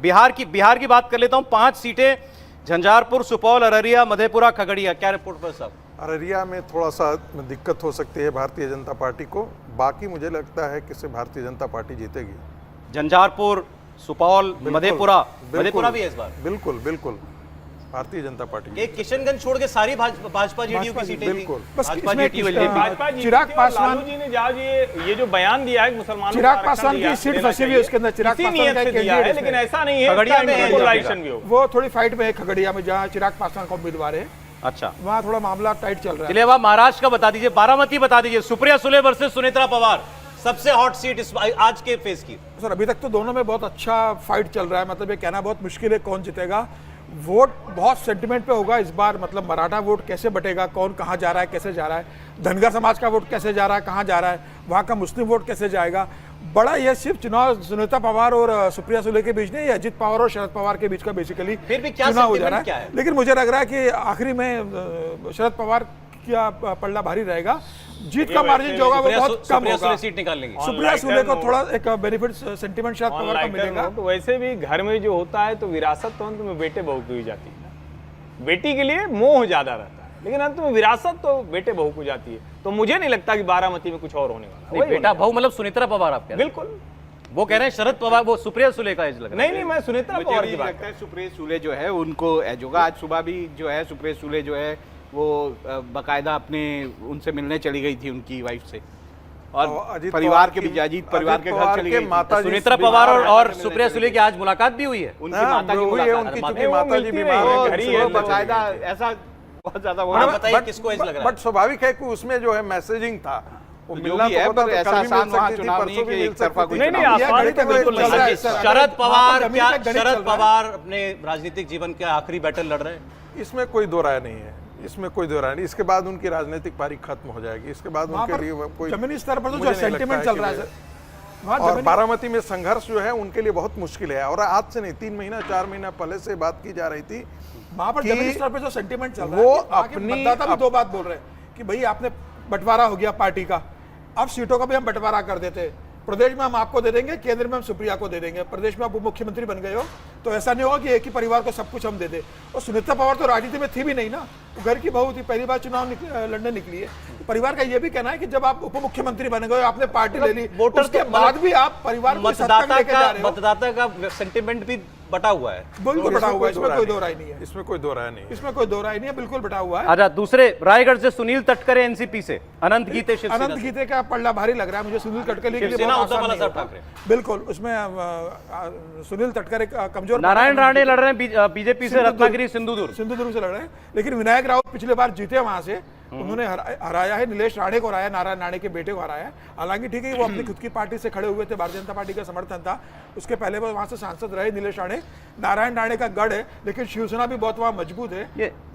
बिहार की बात कर लेता हूं। 5 सीटें झंझारपुर, सुपौल, अररिया, मधेपुरा, खगड़िया। क्या रिपोर्ट पर साहब? अररिया में थोड़ा सा दिक्कत हो सकती है भारतीय जनता पार्टी को, बाकी मुझे लगता है कि सिर्फ भारतीय जनता पार्टी जीतेगी। झंझारपुर, सुपौल, मधेपुरा भी है इस बार। बिल्कुल बिल्कुल भारतीय जनता पार्टी। एक किशनगंज छोड़ के सारी भाजपा जेडीयू की सीटें थी। बिल्कुल। भाजपा जेडीयू भाजपा चिराग पासवान जी ने जहाँ ये जो बयान दिया है मुसलमानों को चिराग पासवान की सीट फंसी हुई है उसके अंदर। चिराग पासवान का कैंडिडेट है, लेकिन ऐसा नहीं है खगड़िया में इलेक्शन भी हो। वो थोड़ी फाइट में है खगड़िया में, जहाँ चिराग पासवान का उम्मीदवार है। अच्छा, वहाँ थोड़ा मामला टाइट चल रहा है। चलिए अब आप महाराष्ट्र का बता दीजिए, बारामती बता दीजिए। सुप्रिया सुले वर्सेस सुनेत्रा पवार, सबसे हॉट सीट इस आज के फेज की। सर अभी तक तो दोनों में बहुत अच्छा फाइट चल रहा है, मतलब ये कहना बहुत मुश्किल है कौन जीतेगा। वोट बहुत सेंटिमेंट पे होगा इस बार, मतलब मराठा वोट कैसे बटेगा, कौन कहाँ जा रहा है, कैसे जा रहा है, धनगर समाज का वोट कैसे जा रहा है, कहाँ जा रहा है, वहाँ का मुस्लिम वोट कैसे जाएगा। बड़ा ये सिर्फ चुनाव सुनीता पवार और सुप्रिया सुले के बीच नहीं, अजित पवार और शरद पवार के बीच का बेसिकली फिर भी क्या चुनाव हो जा रहा क्या है। है? लेकिन मुझे लग रहा है कि आखिरी में शरद पवार का पल्ला भारी रहेगा, जीत का मार्जिन जो होगा वो बहुत कम होगा। सीट निकाल लेंगे। सुप्रिया सुले को थोड़ा एक बेनिफिट सेंटिमेंट शरद पवार का मिलेगा। तो वैसे भी घर में जो होता है तो विरासत तो अंत में बेटे बहू को ही जाती है। बेटी के लिए मोह ज्यादा रहता है, लेकिन अंत में विरासत तो बेटे बहू को जाती है। तो मुझे नहीं लगता कि बारामती में कुछ और होने वाला। बेटा बहू मतलब सुनेत्रा पवार आप कह रहे हैं? बिल्कुल, वो कह रहे हैं शरद पवार, वो सुप्रिया सुले का एज लग रहा है। नहीं मैं सुनेत्रा मुझे पवार भी की बात लगता है सुप्रिया सुले जो है उनको एज होगा। आज सुबह भी जो है सुप्रिया सुले जो है वो बाकायदा अपने उनसे मिलने चली गई थी उनकी वाइफ से, और अजित परिवार के पवार भी अजीत परिवार के घर चली गई। माता जी सुनेत्रा पवार और सुप्रिया सुले की आज मुलाकात भी हुई है। उनकी माता की हुई है, मुलाकात। उनकी माता- चूंकि माता जी बीमार वो है, घर ही है, बाकायदा ऐसा बहुत ज्यादा वो हाँ, बताइए किसको ऐसा लग रहा है? बट स्वाभाविक है कि उसमें जो है मैसेजिंग था, वो जो मिलना भी है, तो होता पर तो ऐसा कल भी मिल आसान वहाँ सकती थी, चुनाव परसों नहीं भी कि मिल एक तरफा सकती कोई थी। नहीं, यह आसान गणित तो बिल्कुल चल रहा है, सर। शरद पवार जमीन क्या, पे गणित चल शरद रहा है। पवार अपने राजनीतिक जीवन के आखिरी बैटल लड़ रहे हैं? इसमें कोई दो राय नहीं है, इसमें कोई दो राय नहीं। इसके बाद उनकी राजनीतिक पारी खत्म हो जाएगी, इसके बाद वहाँ उनके पर लिए कोई जमीनी स्तर पर तो मुझे जो नहीं सेंटिमेंट लगता चल रहा है कि सर, वहाँ और जमीनी बारामती में संघर्ष जो है उनके लिए बहुत मुश्किल है। और आज से नहीं, 3 महीना 4 महीना पहले से बात की जा रही थी। वहाँ पर कि जमीनी स्तर पर जो सेंटिमेंट चल रहा वो है कि वहाँ के अपनी- मतदाता भी दो बात बोल रहे हैं कि भाई आपने बंटवारा हो गया पार्टी का, अब सीटों का भी हम बंटवारा कर देते हैं, प्रदेश में हम आपको दे देंगे, केंद्र में हम सुप्रिया को दे देंगे, प्रदेश में आप उप मुख्यमंत्री बन गए हो तो ऐसा नहीं होगा कि एक ही परिवार को सब कुछ हम दे दे। और सुनीता पवार तो राजनीति में थी भी नहीं ना, वो घर की बहू थी, पहली बार चुनाव लड़ने निकली है। तो परिवार का ये भी कहना है कि जब आप उप मुख्यमंत्री बन गए, आपने पार्टी ले ली, वोटर उसके तो बाद भी आप परिवार को सत्ता में लेके जा रहे हो। मतदाता का सेंटिमेंट भी बटा हुआ है। बिल्कुल बटा हुआ है, इसमें कोई दो राय नहीं है, इसमें कोई दो राय नहीं है। इसमें कोई दो राय नहीं है, बिल्कुल बटा हुआ है। अच्छा, दूसरे रायगढ़ से सुनील तटकरे एनसीपी से, अनंत गीते शिवसेना अनंत से। गीते का पल्ला भारी लग रहा है मुझे, सुनील तटकरे के लिए शिवसेना बहुत उद्धव आसान वाला नहीं साहब होगा। ठाकरे। बिल्कुल, उसमें सुनील तटकरे कमजोर, नारायण राणे लड़ रहे हैं बीजेपी से, रत्नागिरी सिंधुदुर्ग सिंधुदुर्ग से लड़ रहे हैं, लेकिन विनायक राउत पिछले बार जीते वहां से, उन्होंने हराया है, नीलेश राणे को हराया, नारायण राणे के बेटे को हराया है। हालांकि ठीक है वो अपनी खुद की पार्टी से खड़े हुए थे, भारतीय जनता पार्टी का समर्थन था, उसके पहले वो वहां से सांसद रहे नीलेश राणे। नारायण राणे का गढ़ है, लेकिन शिवसेना भी बहुत वहां मजबूत है। ये